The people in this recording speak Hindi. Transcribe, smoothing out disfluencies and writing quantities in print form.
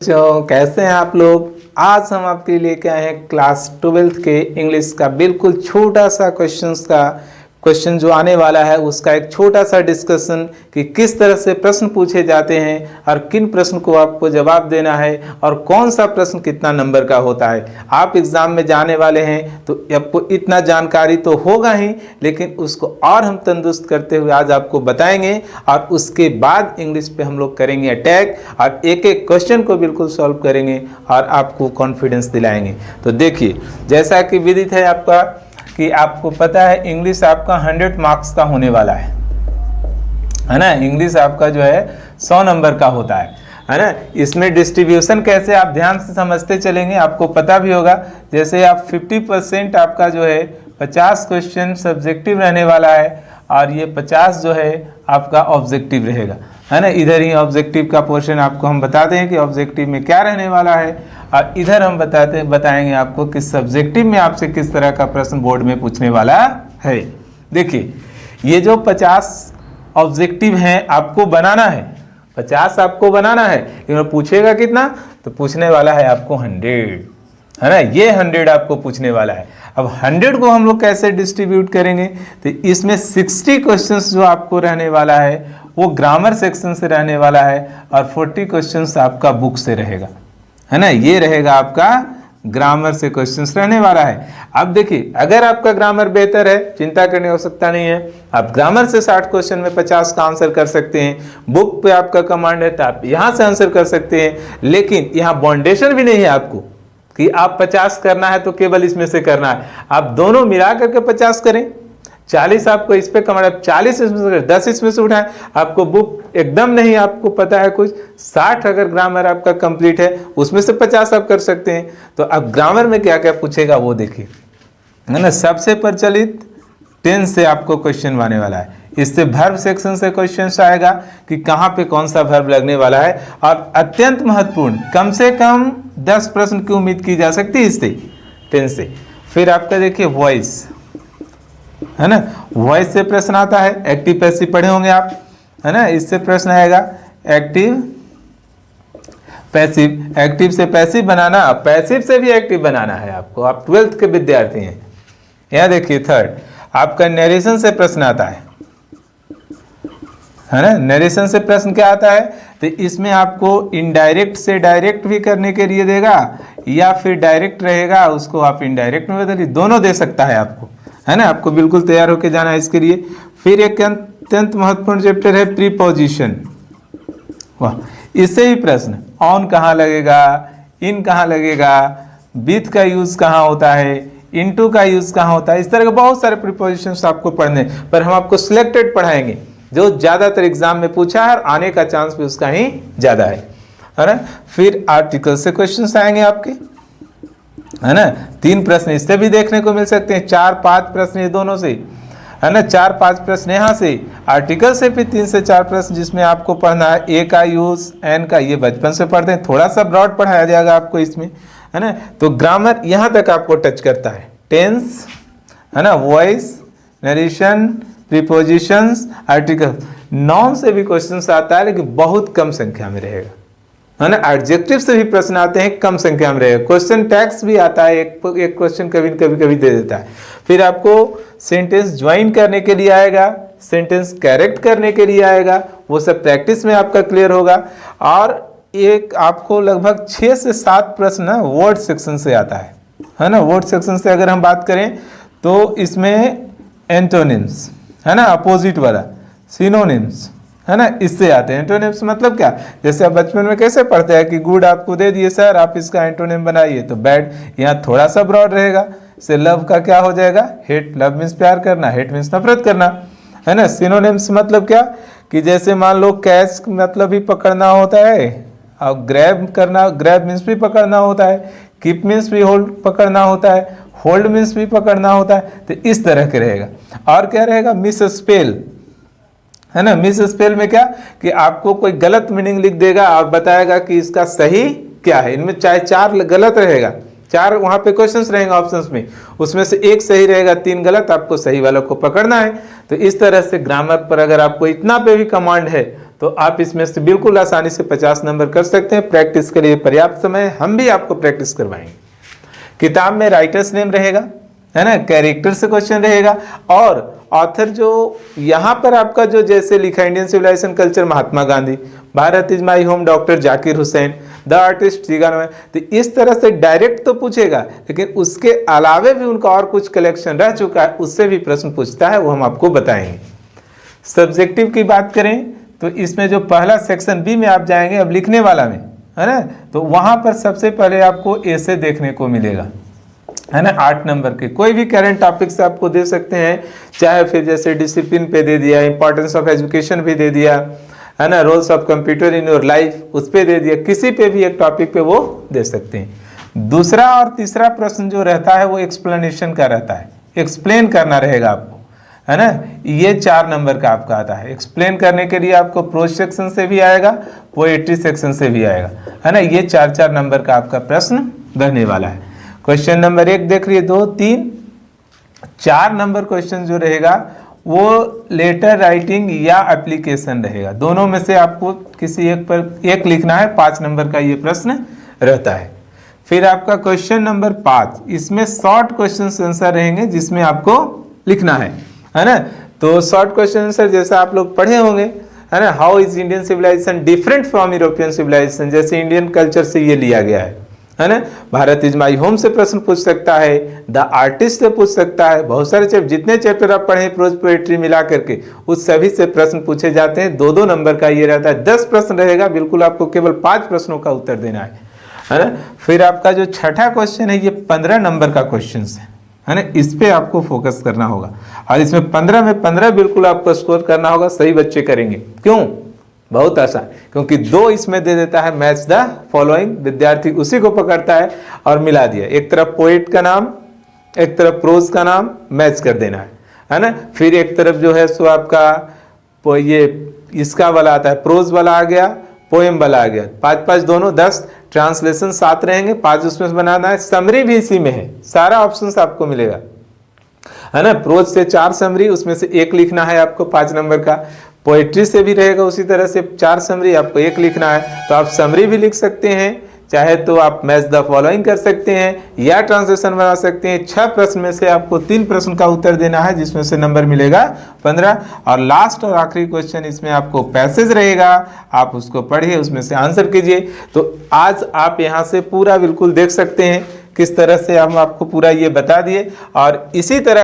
बच्चों कैसे हैं आप लोग। आज हम आपके लिए लेके आए हैं क्लास 12th के इंग्लिश का बिल्कुल छोटा सा क्वेश्चन जो आने वाला है उसका एक छोटा सा डिस्कशन कि किस तरह से प्रश्न पूछे जाते हैं और किन प्रश्न को आपको जवाब देना है और कौन सा प्रश्न कितना नंबर का होता है। आप एग्जाम में जाने वाले हैं तो आपको इतना जानकारी तो होगा ही, लेकिन उसको और हम तंदुरुस्त करते हुए आज आपको बताएंगे और उसके बाद इंग्लिश पे हम लोग करेंगे अटैक और एक एक क्वेश्चन को बिल्कुल सॉल्व करेंगे और आपको कॉन्फिडेंस दिलाएंगे। तो देखिए, जैसा कि विदित है आपका कि आपको पता है इंग्लिश आपका 100 मार्क्स का होने वाला है ना। इंग्लिश आपका जो है 100 नंबर का होता है ना। इसमें डिस्ट्रीब्यूशन कैसे आप ध्यान से समझते चलेंगे, आपको पता भी होगा। जैसे आप 50% आपका जो है 50 क्वेश्चन सब्जेक्टिव रहने वाला है और ये 50 जो है आपका ऑब्जेक्टिव रहेगा, है ना। इधर ही ऑब्जेक्टिव का पोर्शन आपको हम बताते हैं कि ऑब्जेक्टिव में क्या रहने वाला है और इधर हम बताएंगे आपको कि सब्जेक्टिव में आपसे किस तरह का प्रश्न बोर्ड में पूछने वाला है। देखिए, ये जो 50 ऑब्जेक्टिव हैं आपको बनाना है, 50 आपको बनाना है। इन्होंने पूछेगा कितना, तो पूछने वाला है आपको 100, है ना। ये 100 आपको पूछने वाला है। अब 100 को हम लोग कैसे डिस्ट्रीब्यूट करेंगे, तो इसमें 60 क्वेश्चंस जो आपको रहने वाला है वो ग्रामर सेक्शन से रहने वाला है और 40 क्वेश्चंस आपका बुक से रहेगा, है ना। ये रहेगा आपका ग्रामर से क्वेश्चंस रहने वाला है। अब देखिए, अगर आपका ग्रामर बेहतर है चिंता करने की आवश्यकता नहीं है, आप ग्रामर से 60 क्वेश्चन में 50 का आंसर कर सकते हैं। बुक पे आपका कमांड है तो आप यहाँ से आंसर कर सकते हैं, लेकिन यहाँ बाउंडेशन भी नहीं है आपको कि आप 50 करना है तो केवल इसमें से करना है। आप दोनों मिला करके 50 करें। 40 आपको इस पे कमांड है, 40 इसमें से 10 इसमें से उठाएं। आपको बुक एकदम नहीं आपको पता है कुछ, 60 अगर ग्रामर आपका कंप्लीट है उसमें से 50 आप कर सकते हैं। तो अब ग्रामर में क्या क्या पूछेगा वो देखिए, है ना। सबसे प्रचलित टेंस से आपको क्वेश्चन आने वाला है। इससे वर्ब सेक्शन से क्वेश्चन आएगा कि कहाँ पे कौन सा वर्ब लगने वाला है। और अत्यंत महत्वपूर्ण, कम से कम 10 प्रश्न की उम्मीद की जा सकती है इससे, टेंस से। फिर आपका देखिए वॉइस, है ना। वॉइस से प्रश्न आता है। एक्टिव पैसिव पढ़े होंगे आप, है ना। इससे प्रश्न आएगा एक्टिव पैसिव। एक्टिव से पैसिव बनाना, पैसिव से भी एक्टिव बनाना है आपको। आप 12th के विद्यार्थी हैं। यहाँ देखिए थर्ड आपका नरेशन से प्रश्न आता है ना। नरेशन से प्रश्न क्या आता है, तो इसमें आपको इनडायरेक्ट से डायरेक्ट भी करने के लिए देगा या फिर डायरेक्ट रहेगा उसको आप इनडायरेक्ट में बदलिए, दोनों दे सकता है आपको, है ना। आपको बिल्कुल तैयार होकर जाना है इसके लिए। फिर एक अत्यंत महत्वपूर्ण चैप्टर है प्रीपोजिशन। वाह, इससे ही प्रश्न ऑन कहाँ लगेगा, इन कहाँ लगेगा, विथ का यूज कहाँ होता है, इनटू का यूज कहाँ होता है। इस तरह के बहुत सारे प्रीपोजिशंस आपको पढ़ने, पर हम आपको सिलेक्टेड पढ़ाएंगे जो ज्यादातर एग्जाम में पूछा है और आने का चांस भी उसका ही ज्यादा है ना। फिर आर्टिकल से क्वेश्चन आएंगे आपके, है ना। 3 प्रश्न इससे भी देखने को मिल सकते हैं, 4-5 प्रश्न ये दोनों से, है ना। 4-5 प्रश्न यहाँ से, आर्टिकल से फिर 3 से 4 प्रश्न जिसमें आपको पढ़ना है ए का यूज, एन का, ये बचपन से पढ़ते हैं, थोड़ा सा ब्रॉड पढ़ाया जाएगा आपको इसमें, है ना। तो ग्रामर यहाँ तक आपको टच करता है, टेंस, है ना, voice, narration, prepositions, article. Noun से भी क्वेश्चन आता है लेकिन बहुत कम संख्या में रहेगा, है ना। एडजेक्टिव से भी प्रश्न आते हैं, कम संख्या में रहेगा। क्वेश्चन टैग्स भी आता है, एक क्वेश्चन कभी दे देता है। फिर आपको सेंटेंस ज्वाइन करने के लिए आएगा, सेंटेंस करेक्ट करने के लिए आएगा, वो सब प्रैक्टिस में आपका क्लियर होगा। और एक आपको लगभग 6 से 7 प्रश्न वर्ड सेक्शन से आता है ना। वर्ड सेक्शन से अगर हम बात करें तो इसमें एंटोनिम्स, है ना, अपोजिट वाला, सिनोनिम्स, है ना, इससे आते हैं। एंटोनिम्स मतलब क्या, जैसे आप बचपन में कैसे पढ़ते हैं कि गुड आपको दे दिए सर, आप इसका एंटोनिम बनाइए, तो बैड यहाँ थोड़ा सा ब्रॉड रहेगा। से लव का क्या हो जाएगा, हेट। लव मीन्स प्यार करना, हेट मीन्स नफरत करना, है ना। सिनोनिम्स मतलब क्या, कि जैसे मान लो कैच मतलब भी पकड़ना होता है और ग्रैब करना, ग्रैब मीन्स भी पकड़ना होता है, कीप मीन्स भी होल्ड पकड़ना होता है, होल्ड मीन्स भी पकड़ना होता है। तो इस तरह के रहेगा। और क्या रहेगा, मिस स्पेल, है ना। मिस स्पेल में क्या, कि आपको कोई गलत मीनिंग लिख देगा और बताएगा कि इसका सही क्या है। इनमें चाहे 4 गलत रहेगा, 4 वहां पे क्वेश्चंस रहेंगे ऑप्शंस में, उसमें से 1 सही रहेगा, 3 गलत, आपको सही वालों को पकड़ना है। तो इस तरह से ग्रामर पर अगर आपको इतना पे भी कमांड है तो आप इसमें से बिल्कुल आसानी से 50 नंबर कर सकते हैं। प्रैक्टिस के लिए पर्याप्त समय है, हम भी आपको प्रैक्टिस करवाएंगे। किताब में राइटर्स नेम रहेगा, है ना, कैरेक्टर से क्वेश्चन रहेगा, और ऑथर जो यहाँ पर आपका जो जैसे लिखा Indian civilisation culture Mahatma Gandhi, Bharat is my home doctor Zakir Hussain, the artist जीगान, तो इस तरह से डायरेक्ट तो पूछेगा, लेकिन उसके अलावे भी उनका और कुछ कलेक्शन रह चुका है, उससे भी प्रश्न पूछता है, वो हम आपको बताएंगे। सब्जेक्टिव की बात करें तो इसमें जो पहला सेक्शन बी में आप जाएंगे अब लिखने वाला में, है ना, तो वहाँ पर सबसे पहले आपको ऐसे देखने को मिलेगा, है ना, 8 नंबर के कोई भी करंट टॉपिक से आपको दे सकते हैं, चाहे फिर जैसे डिसिप्लिन पे दे दिया, इंपॉर्टेंस ऑफ एजुकेशन भी दे दिया, है ना, roles of computer in your life उस पे दे दिया, किसी पे भी एक टॉपिक पे वो दे सकते हैं। दूसरा और तीसरा प्रश्न जो रहता है वो एक्सप्लेनेशन का रहता है, एक्सप्लेन करना रहेगा आपको, है ना, ये 4 नंबर का आपका आता है। एक्सप्लेन करने के लिए आपको प्रोज सेक्शन से भी आएगा, पोएट्री सेक्शन से भी आएगा, है ना, ये 4-4 नंबर का आपका प्रश्न रहने वाला है। क्वेश्चन नंबर 1 देख रही 2, 3, 4 नंबर क्वेश्चन जो रहेगा वो लेटर राइटिंग या एप्लीकेशन रहेगा, दोनों में से आपको किसी एक पर एक लिखना है। 5 नंबर का ये प्रश्न रहता है। फिर आपका क्वेश्चन नंबर 5, इसमें शॉर्ट क्वेश्चन आंसर रहेंगे जिसमें आपको लिखना है ना, तो शॉर्ट क्वेश्चन आंसर जैसा आप लोग पढ़े होंगे, है ना, how is Indian civilization different from European civilization, जैसे इंडियन कल्चर से ये लिया गया है ना, भारत इज माई होम से प्रश्न पूछ सकता है, द आर्टिस्ट से पूछ सकता है, बहुत सारे चैप्टर, जितने चैप्टर आप पढ़े प्रोज पोएट्री मिला करके उस सभी से प्रश्न पूछे जाते हैं। 2-2 नंबर का ये रहता है, 10 प्रश्न रहेगा, बिल्कुल आपको केवल 5 प्रश्नों का उत्तर देना है ना। फिर आपका जो छठा क्वेश्चन है ये 15 नंबर का क्वेश्चन है ना, इस पे आपको फोकस करना होगा, और इसमें 15 में 15 बिल्कुल आपको स्कोर करना होगा, सही बच्चे करेंगे। क्यों? बहुत आसान, क्योंकि 2 इसमें दे देता है, मैच द फॉलोइंग, विद्यार्थी उसी को पकड़ता है और मिला दिया, एक तरफ पोएट का नाम, एक तरफ प्रोज का नाम, मैच कर देना है ना। फिर एक तरफ जो है सो आपका ये इसका वाला आता है, प्रोज वाला आ गया, पोएम वाला आ गया, 5-5 दोनों 10, ट्रांसलेशन 7 रहेंगे, 5 उसमें बनाना है, समरी भी इसी में है, सारा ऑप्शंस आपको मिलेगा, है ना। प्रोज से 4 समरी, उसमें से 1 लिखना है आपको 5 नंबर का, पोएट्री से भी रहेगा उसी तरह से 4 समरी, आपको 1 लिखना है, तो आप समरी भी लिख सकते हैं, चाहे तो आप मैच द फॉलोइंग कर सकते हैं या ट्रांसलेशन बना सकते हैं। 6 प्रश्न में से आपको 3 प्रश्न का उत्तर देना है, जिसमें से नंबर मिलेगा 15। और लास्ट और आखिरी क्वेश्चन इसमें आपको पैसेज रहेगा, आप उसको पढ़िए, उसमें से आंसर कीजिए। तो आज आप यहाँ से पूरा बिल्कुल देख सकते हैं किस तरह से हम आपको पूरा ये बता दिए, और इसी तरह